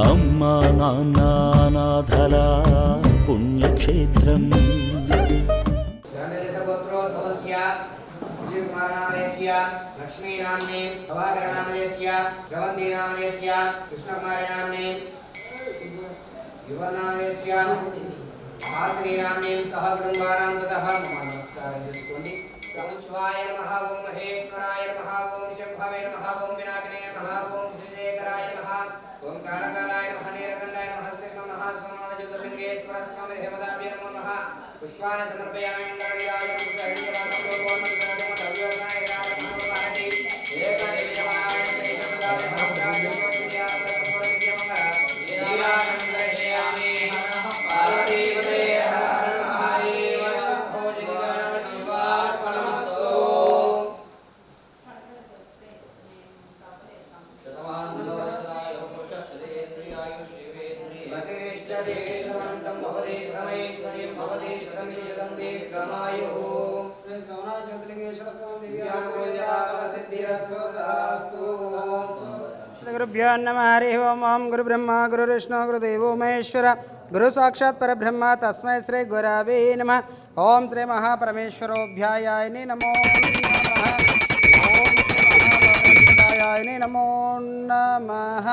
అమ్మా నాన్న అనాథల పుణ్యక్షేత్రం. లక్ష్మీనామ్నే ప్రభాకరనామదేశ్య గవందీనామదేశ్య కృష్ణకుమారినామ్నే యువనామదేశ్య హాసినీనామ్నే సహ కుటుంబానాం తతః నమస్కారం చేసుకోండి. ఓం శివాయ నమః, ఓం మహేశ్వరాయ నమః, ఓం శంభవే నమః, ఓం వినాయకనే నమః, ఓం శ్రీశేఖరాయ నమః, ఓం కాలకాలాయ నమః, నీలకంఠాయ నమః, శ్రీం నమః, సోమనాథ జ్యోతిర్లింగేశ్వర స్వామి దేవతాభ్యో నమో నమః. పుష్పాన్ని సమర్పయామి. गुरुभ्यो नमः। हरि ओम। ओम गुरु ब्रह्मा गुरु विष्णु गुरुदेवो महेश्वर गुरु साक्षात् परब्रह्म तस्मै श्री गुरवे नमः। ओम श्री महापरमेश्वरोऽभ्यायाय नमो नमः। ओम श्री महापरमेश्वराय नमो नमः।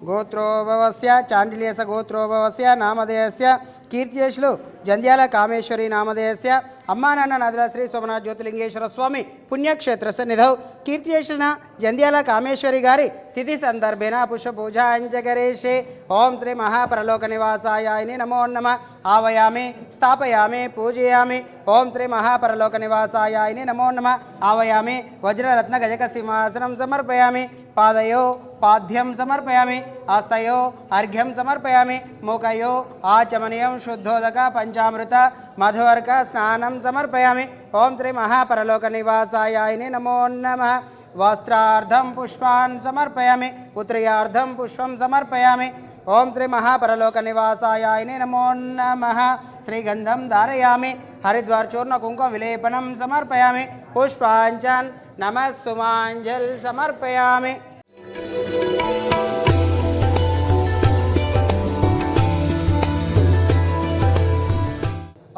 गोत्रोभवस्य चाण्डिल्यस्य गोत्रोभवस्य नामधेयस्य कीर्तियशुलु जंध्याल कामेश्वरी नामधेयस्य अम्मा नान्न नदला श्री सोमनाथ ज्योतिर्लिंगेश्वर स्वामी पुण्यक्षेत्र सन्निधौ कीर्तियशुलुन जंध्याल कामेश्वरी गारी तिथि संदर्भेन पुष्पपूजा अंजकरेशे। ओम श्री महापरलोक निवासाय नमो नमः। आवयामि स्थापयामि पूजयामि। ओम श्री महापरलोक निवासाय नमो नमः। आवयामि वज्ररत्न गजक सिंहासनं समर्पयामि। पादयो पाद्यं समर्पयामि। हस्तयो अर्घ्यं समर्पयामि। मुखयो आचमनीयं शुद्धोदक पंचामृत मधुवर्क स्नानं समर्पयामि। ओम श्री महापरलोक निवासाय नमो नमः। वस्त्रार्धं पुष्पान् समर्पयामि। पुत्र्यार्धं पुष्पं समर्पयामि। ओम श्री महापरलोक निवासाय नमो नमः। श्रीगंधं धारयामि। हरिद्वार चूर्ण कुंकुम विलेपनं समर्पयामि। पुष्पाञ्चन् नमः सुमाञ्जल समर्पयामि।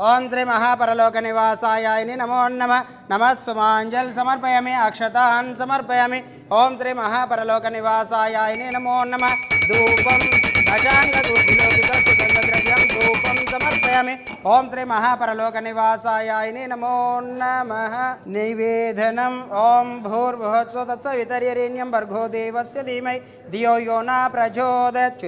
ओम श्री महापरलोक निवासाय नमो नमः। नमः सुमांजल समर्पयामि। अक्षतान् समर्पयामि। ओम श्री महापरलोक निवासाय नमो नमः। धूपं अजाङ्गधूपिलोकितसुगन्धद्रव्यं धूपं समर्पयामि। ओम श्री महापरलोक निवासाय नमो नमः। नैवेदनम् ओम भूर्भुवस्सुः तत्सवितुर्वरेण्यं भर्गो देवस्य धीमहि धियो यो न प्रचोदयात्।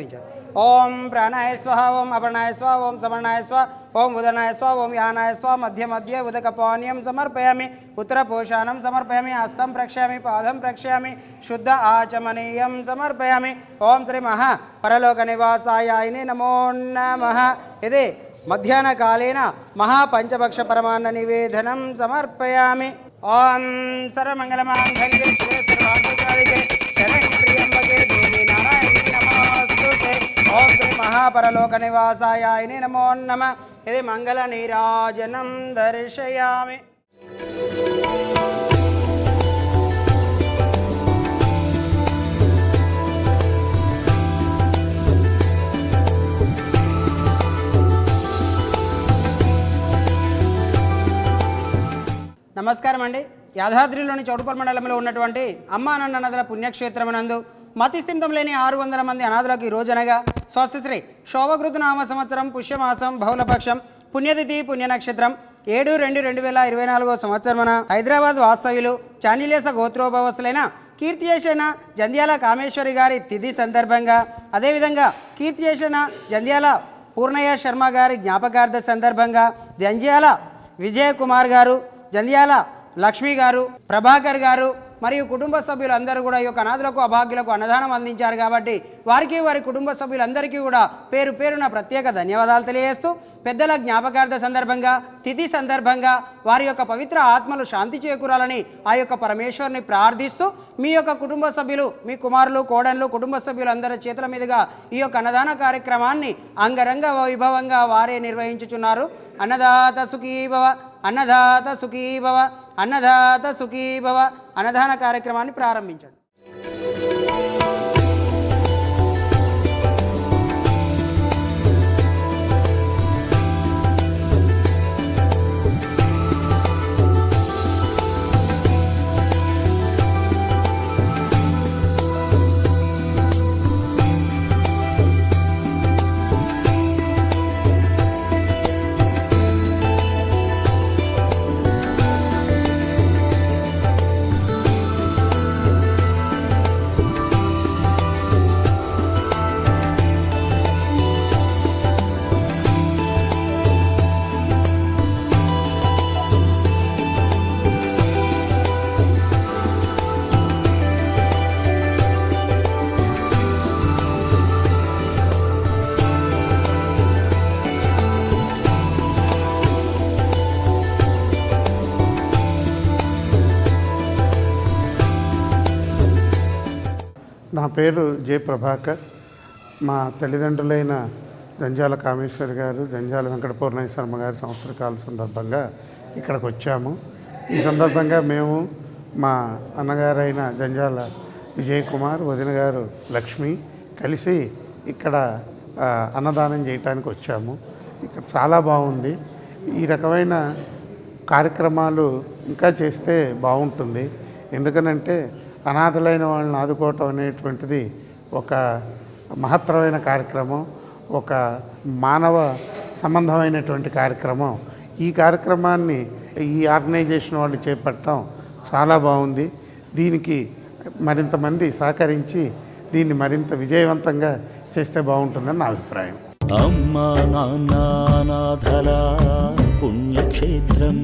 ओम प्राणाय स्वाहा। ओम अपर्णाय स्वाहा। ओम समर्णाय स्वाहा। ओम उदनाय स्वाहा। ओम यानाय स्वाहा। मध्य मध्य उदकपानीयं समर्पयामि। उत्तरपोषाणं समर्पयामि। हस्तं प्रक्षामि। पादं प्रक्षामि। शुद्ध आचमनीयं समर्पयामि। ओम श्री महापरलोक निवासाय नमो नमः। इति मध्याह्नकालेन महापंचभक्ष परमान्न निवेदनं समर्पयामि। ओम सर्वमंगलमांगल्ये शिवे सर्वार्थसाधिके शरण्ये देवी नारायणी नमोस्तुते। ओम श्री महापरलोक निवासाय नमो नमः। इति मंगल नीराजनं दर्शयामि। నమస్కారం అండి. యాదాద్రిలోని చౌటుపల్లి మండలంలో ఉన్నటువంటి అమ్మా నాన్న నదుల పుణ్యక్షేత్రమునందు మతిస్థిమితం లేని 600 మంది అనాథులకు ఈ రోజనగా స్వస్తిశ్రీ శోభకృతనామ సంవత్సరం పుష్యమాసం బహుళపక్షం పుణ్యతిథి పుణ్యనక్షత్రం 7/2/2024 సంవత్సరమున హైదరాబాద్ వాస్తవ్యులు చాండిల్యస గోత్రోభవసులైన కీర్తియేషణ జంధ్యాల కామేశ్వరి గారి తిథి సందర్భంగా, అదేవిధంగా కీర్తియేషణ జంధ్యాల పూర్ణయ్య శర్మ గారి జ్ఞాపకార్థ సందర్భంగా జంధ్యాల విజయ్ కుమార్ గారు, జంధ్యాల లక్ష్మి గారు, ప్రభాకర్ గారు మరియు కుటుంబ సభ్యులందరూ కూడా ఈ యొక్క అనాథులకు అభాగ్యులకు అన్నదానం అందించారు కాబట్టి వారికి వారి కుటుంబ సభ్యులందరికీ కూడా పేరు పేరున ప్రత్యేక ధన్యవాదాలు తెలియజేస్తూ, పెద్దల జ్ఞాపకార్థ సందర్భంగా తిథి సందర్భంగా వారి యొక్క పవిత్ర ఆత్మలు శాంతి చేకూరాలని ఆ యొక్క పరమేశ్వరుని ప్రార్థిస్తూ మీ యొక్క కుటుంబ సభ్యులు, మీ కుమారులు, కోడన్లు, కుటుంబ సభ్యులందరి చేతుల మీదుగా ఈ యొక్క అన్నదాన కార్యక్రమాన్ని అంగరంగ వైభవంగా వారే నిర్వహించుచున్నారు. అన్నదాత సుఖీభవ, అన్నదాత సుఖీభవ, అన్నదాత సుఖీభవ అన్నదాన కార్యక్రమాన్ని ప్రారంభించండి. పేరు జె ప్రభాకర్. మా తల్లిదండ్రులైన జంజాల కామేశ్వరి గారు, జంజాల వెంకట పూర్ణయ్య శర్మ గారి సంవత్సరకాల సందర్భంగా ఇక్కడికి వచ్చాము. ఈ సందర్భంగా మేము మా అన్నగారైన జంజాల విజయ్ కుమార్, వదిన గారు లక్ష్మి కలిసి ఇక్కడ అన్నదానం చేయటానికి వచ్చాము. ఇక్కడ చాలా బాగుంది. ఈ రకమైన కార్యక్రమాలు ఇంకా చేస్తే బాగుంటుంది. ఎందుకనంటే అనాథలైన వాళ్ళని ఆదుకోవటం అనేటువంటిది ఒక మహత్తరమైన కార్యక్రమం, ఒక మానవ సంబంధమైనటువంటి కార్యక్రమం. ఈ కార్యక్రమాన్ని ఈ ఆర్గనైజేషన్ వాళ్ళు చేపట్టడం చాలా బాగుంది. దీనికి మరింత మంది సహకరించి దీన్ని మరింత విజయవంతంగా చేస్తే బాగుంటుందని నా అభిప్రాయం. అమ్మా నాన్న అనాథల పుణ్యక్షేత్రం